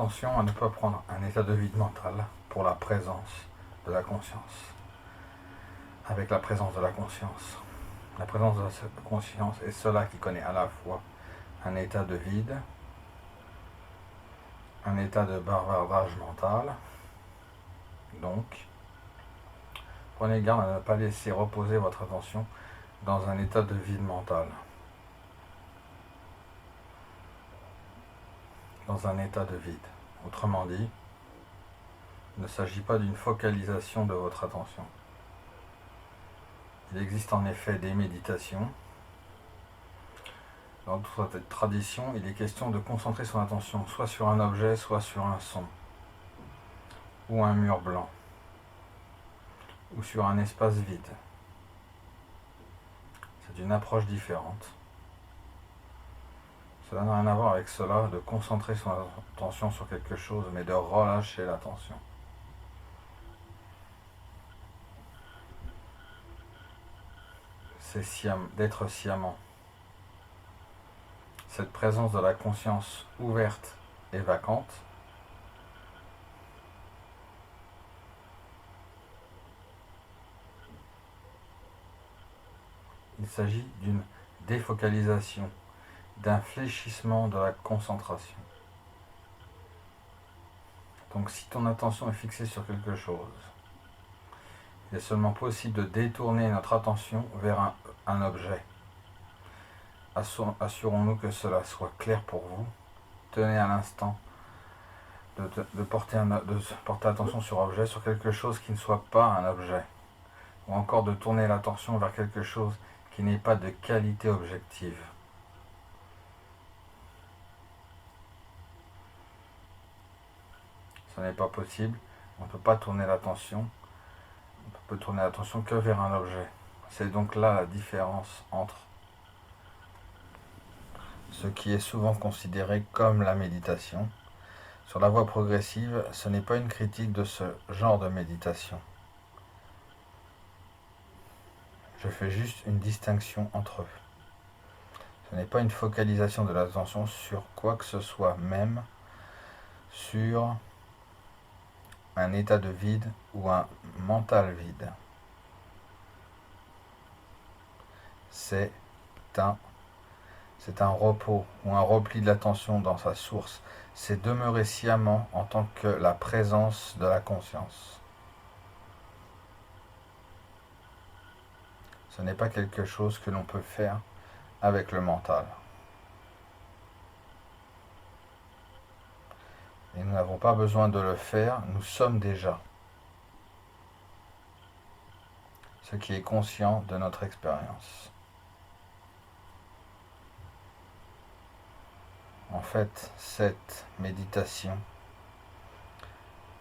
Attention à ne pas prendre un état de vide mental pour la présence de la conscience. Avec la présence de la conscience. La présence de la conscience est cela qui connaît à la fois un état de vide, un état de bavardage mental. Donc, prenez garde à ne pas laisser reposer votre attention dans un état de vide mental. Dans un état de vide. Autrement dit, il ne s'agit pas d'une focalisation de votre attention. Il existe en effet des méditations. Dans d'autres traditions, il est question de concentrer son attention soit sur un objet, soit sur un son, ou un mur blanc, ou sur un espace vide. C'est une approche différente. Cela n'a rien à voir avec cela de concentrer son attention sur quelque chose, mais de relâcher l'attention. C'est d'être sciemment. Cette présence de la conscience ouverte et vacante il s'agit d'une défocalisation, d'un fléchissement de la concentration. Donc si ton attention est fixée sur quelque chose, il est seulement possible de détourner notre attention vers un objet. Assurons-nous que cela soit clair pour vous. Tenez à l'instant de porter attention sur objet, sur quelque chose qui ne soit pas un objet. Ou encore de tourner l'attention vers quelque chose qui n'ait pas de qualité objective. Ce n'est pas possible. On ne peut pas tourner l'attention. On peut tourner l'attention que vers un objet. C'est donc là la différence entre ce qui est souvent considéré comme la méditation. Sur la voie progressive, ce n'est pas une critique de ce genre de méditation. Je fais juste une distinction entre eux. Ce n'est pas une focalisation de l'attention sur quoi que ce soit, même sur un état de vide ou un mental vide. C'est un repos ou un repli de l'attention dans sa source. C'est demeurer sciemment en tant que la présence de la conscience. Ce n'est pas quelque chose que l'on peut faire avec le mental. Et nous n'avons pas besoin de le faire, nous sommes déjà ce qui est conscient de notre expérience. En fait, cette méditation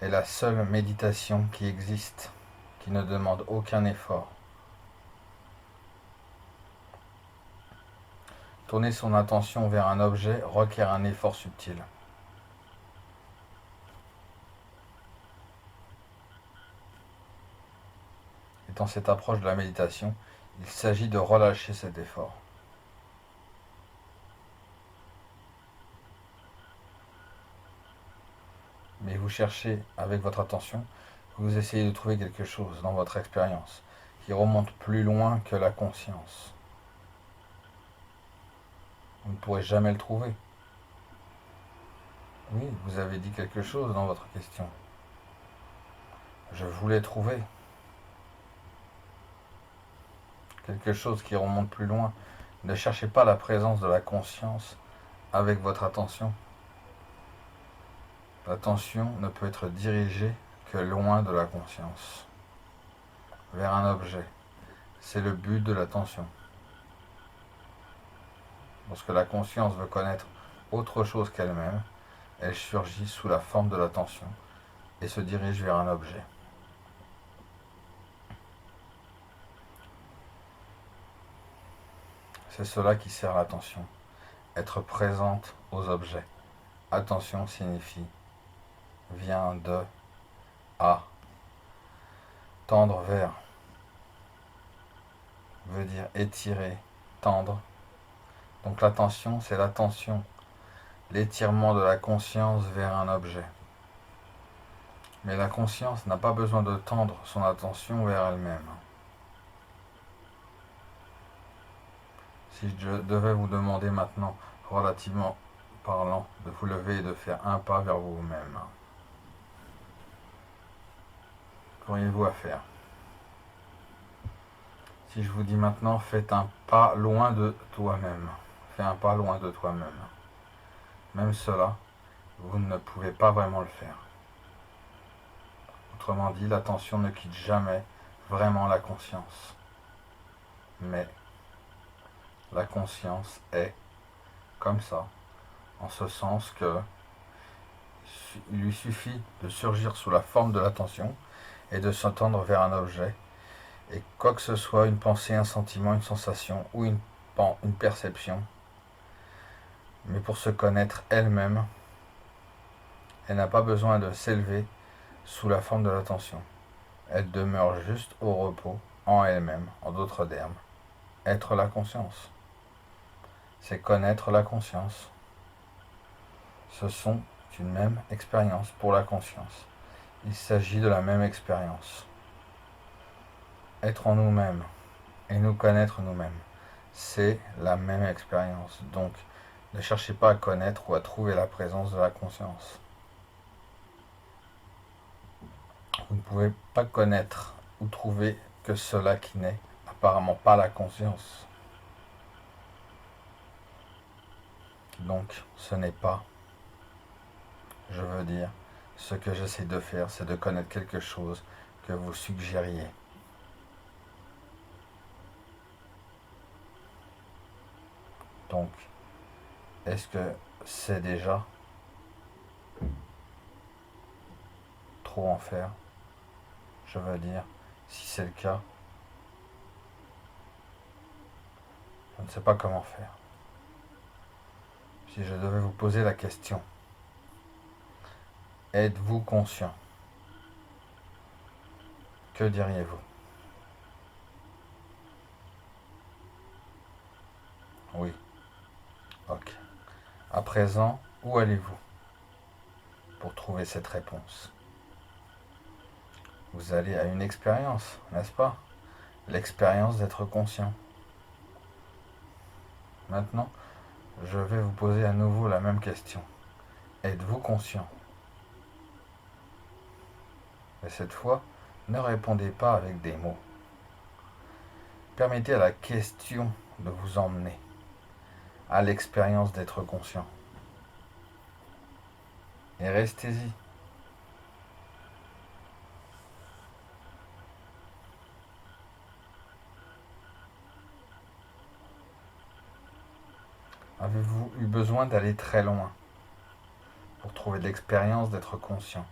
est la seule méditation qui existe, qui ne demande aucun effort. Tourner son attention vers un objet requiert un effort subtil. Et dans cette approche de la méditation, il s'agit de relâcher cet effort. Mais vous cherchez avec votre attention, vous essayez de trouver quelque chose dans votre expérience qui remonte plus loin que la conscience. Vous ne pourrez jamais le trouver. Oui, vous avez dit quelque chose dans votre question. Je voulais trouver quelque chose qui remonte plus loin. Ne cherchez pas la présence de la conscience avec votre attention. L'attention ne peut être dirigée que loin de la conscience, vers un objet. C'est le but de l'attention. Lorsque la conscience veut connaître autre chose qu'elle-même, elle surgit sous la forme de l'attention et se dirige vers un objet. C'est cela qui sert l'attention, être présente aux objets. Attention signifie vient de à. Tendre vers veut dire étirer, tendre. Donc l'attention, c'est l'attention l'étirement de la conscience vers un objet. Mais la conscience n'a pas besoin de tendre son attention vers elle-même. Si je devais vous demander maintenant, relativement parlant, de vous lever et de faire un pas vers vous-même, qu'auriez-vous à faire? Si je vous dis maintenant, faites un pas loin de toi-même, fais un pas loin de toi-même, même cela, vous ne pouvez pas vraiment le faire. Autrement dit, l'attention ne quitte jamais vraiment la conscience. Mais la conscience est comme ça, en ce sens que il lui suffit de surgir sous la forme de l'attention et de s'entendre vers un objet, et quoi que ce soit, une pensée, un sentiment, une sensation ou une perception, mais pour se connaître elle-même, elle n'a pas besoin de s'élever sous la forme de l'attention. Elle demeure juste au repos en elle-même, en d'autres termes. Être la conscience, c'est connaître la conscience. Ce sont une même expérience pour la conscience. Il s'agit de la même expérience. Être en nous-mêmes et nous connaître nous-mêmes, c'est la même expérience. Donc, ne cherchez pas à connaître ou à trouver la présence de la conscience. Vous ne pouvez pas connaître ou trouver que cela qui n'est apparemment pas la conscience. Donc, ce n'est pas, je veux dire, ce que j'essaie de faire, c'est de connaître quelque chose que vous suggériez. Donc, est-ce que c'est déjà trop en faire? Je veux dire, si c'est le cas, je ne sais pas comment faire. Si je devais vous poser la question, êtes-vous conscient? Que diriez-vous? Oui. Ok. À présent, où allez-vous pour trouver cette réponse? Vous allez à une expérience, n'est-ce pas? L'expérience d'être conscient. Maintenant, je vais vous poser à nouveau la même question. Êtes-vous conscient? Mais cette fois, ne répondez pas avec des mots. Permettez à la question de vous emmener à l'expérience d'être conscient. Et restez-y. Avez-vous eu besoin d'aller très loin pour trouver l'expérience d'être conscient?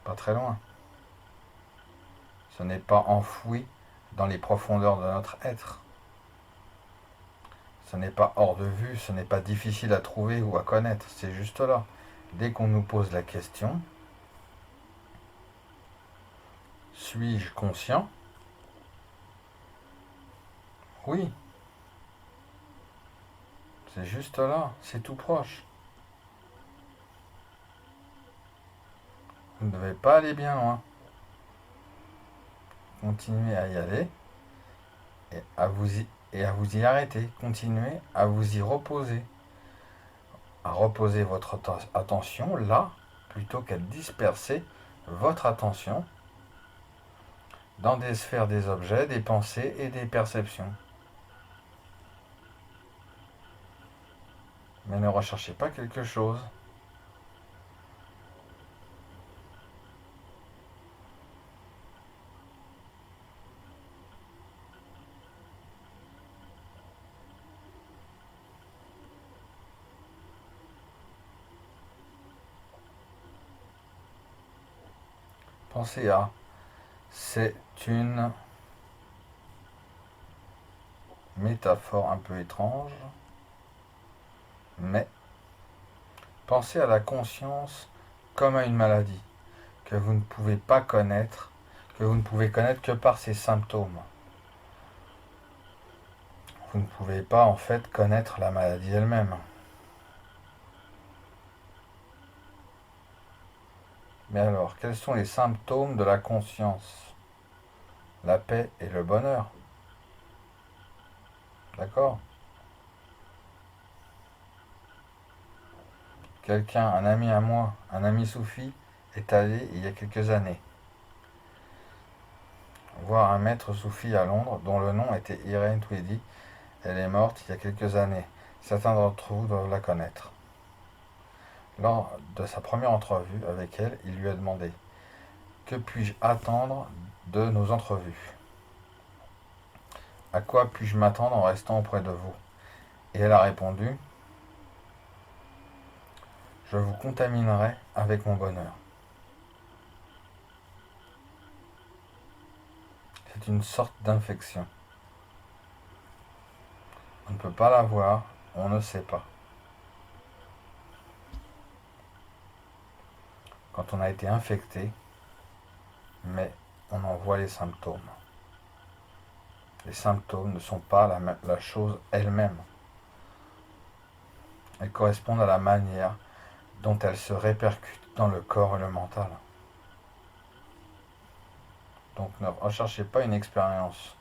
Pas très loin. Ce n'est pas enfoui dans les profondeurs de notre être. Ce n'est pas hors de vue, ce n'est pas difficile à trouver ou à connaître, c'est juste là. Dès qu'on nous pose la question, suis-je conscient? Oui. C'est juste là, c'est tout proche. Vous ne devez pas aller bien loin. Continuez à y aller et à vous y arrêter. Continuez à vous y reposer. À reposer votre attention là, plutôt qu'à disperser votre attention dans des sphères des objets, des pensées et des perceptions. Mais ne recherchez pas quelque chose. Pensez à, c'est une métaphore un peu étrange, mais pensez à la conscience comme à une maladie que vous ne pouvez pas connaître, que vous ne pouvez connaître que par ses symptômes. vous ne pouvez pas en fait connaître la maladie elle-même. Mais alors, quels sont les symptômes de la conscience? La paix et le bonheur. D'accord? Quelqu'un, un ami à moi, un ami soufi, est allé il y a quelques années voir un maître soufi à Londres dont le nom était Irene Tweedy. Elle est morte il y a quelques années. Certains d'entre vous doivent la connaître. Lors de sa première entrevue avec elle, il lui a demandé: que puis-je attendre de nos entrevues? À quoi puis-je m'attendre en restant auprès de vous? Et elle a répondu: je vous contaminerai avec mon bonheur. C'est une sorte d'infection. On ne peut pas la voir, on ne sait pas. Quand on a été infecté, mais on en voit les symptômes. Les symptômes ne sont pas la chose elle-même. Elles correspondent à la manière dont elles se répercutent dans le corps et le mental. Donc ne recherchez pas une expérience.